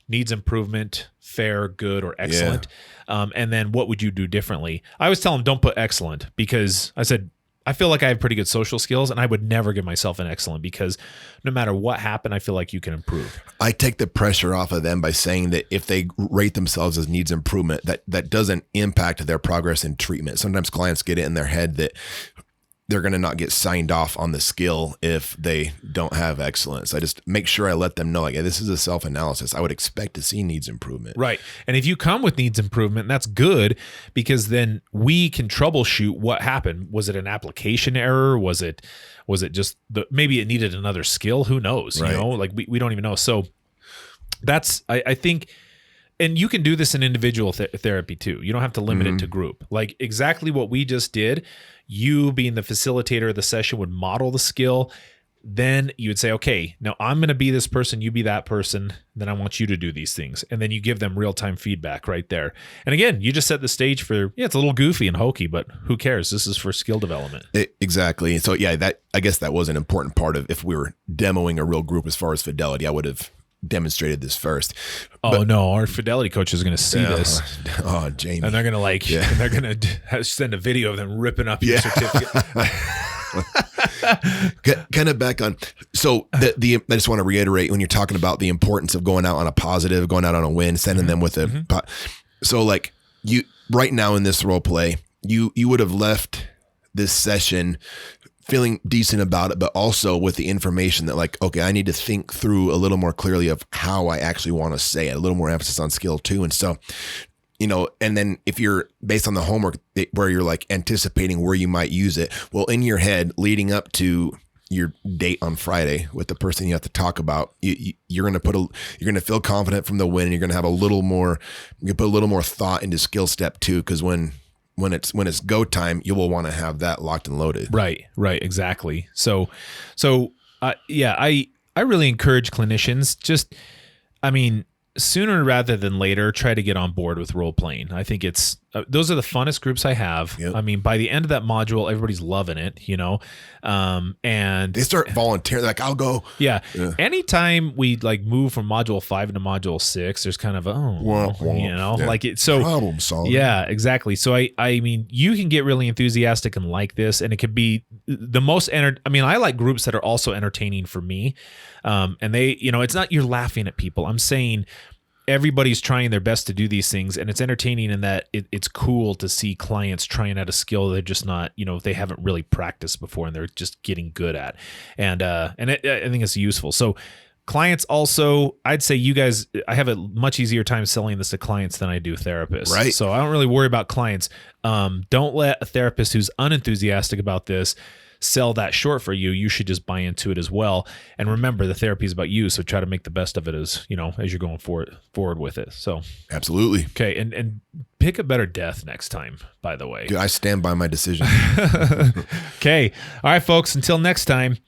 Needs improvement, fair, good, or excellent. Yeah. And then what would you do differently? I always tell them, don't put excellent, because I said, I feel like I have pretty good social skills, and I would never give myself an excellent, because no matter what happened, I feel like you can improve. I take the pressure off of them by saying that if they rate themselves as needs improvement, that doesn't impact their progress in treatment. Sometimes clients get it in their head that they're going to not get signed off on the skill if they don't have excellence. I just make sure I let them know, like, hey, this is a self-analysis. I would expect to see needs improvement. Right. And if you come with needs improvement, that's good, because then we can troubleshoot what happened. Was it an application error? Was it just maybe it needed another skill? Who knows? Right. Like we don't even know. So that's, I think, and you can do this in individual therapy too. You don't have to limit it to group. Like exactly what we just did. You being the facilitator of the session would model the skill. then you would say, okay, now I'm going to be this person, you be that person. Then I want you to do these things. And then you give them real-time feedback right there. And again, you just set the stage for, it's a little goofy and hokey, but who cares? This is for skill development. Exactly. So yeah, I guess that was an important part of, if we were demoing a real group as far as fidelity, I would have demonstrated this first. Oh no, our fidelity coach is going to see this. Oh, Jamie. And they're going to and they're going to send a video of them ripping up your certificate. Kind of back on. So I just want to reiterate, when you're talking about the importance of going out on a positive, going out on a win, sending them with a, so like you right now in this role play, you would have left this session feeling decent about it, but also with the information that like, okay, I need to think through a little more clearly of how I actually want to say it, a little more emphasis on skill too. And so, and then if you're based on the homework where you're like anticipating where you might use it, well, in your head leading up to your date on Friday with the person you have to talk about, you're going to feel confident from the win, and you're going to have a little more, you put a little more thought into skill step too. Cause when it's go time, you will want to have that locked and loaded. Right, exactly. So yeah, I really encourage clinicians, just, I mean, sooner rather than later, try to get on board with role playing. I think it's those are the funnest groups I have. Yep. I mean, by the end of that module, everybody's loving it, and they start volunteering. Like, I'll go. Yeah. Anytime we like move from module 5 into module 6, there's kind of like it. So problem solving. Yeah, exactly. So I mean, you can get really enthusiastic and like this, and it could be the most I like groups that are also entertaining for me. And they, it's not you're laughing at people. I'm saying everybody's trying their best to do these things, and it's entertaining in that it's cool to see clients trying out a skill they're just not, they haven't really practiced before, and they're just getting good at. And I think it's useful. So clients also, I'd say you guys, I have a much easier time selling this to clients than I do therapists. Right. So I don't really worry about clients. Don't let a therapist who's unenthusiastic about this sell that short for you. You should just buy into it as well. And remember, the therapy is about you. So try to make the best of it as you're going forward with it. So absolutely. Okay. And pick a better death next time, by the way. Dude, I stand by my decision. Okay. All right, folks, until next time,